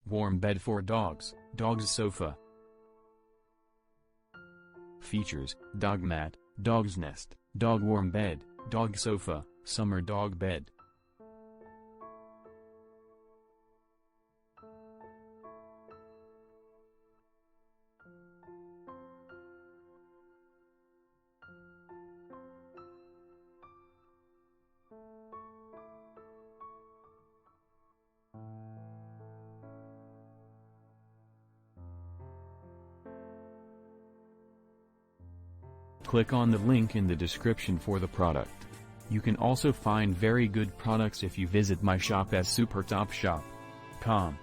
Warm bed for dogs, dog's sofa. Features: dog mat, dog's nest, dog warm bed, dog sofa, summer dog bed. Click on the link in the description for the product. You can also find very good products if you visit my shop as supertopshop.com.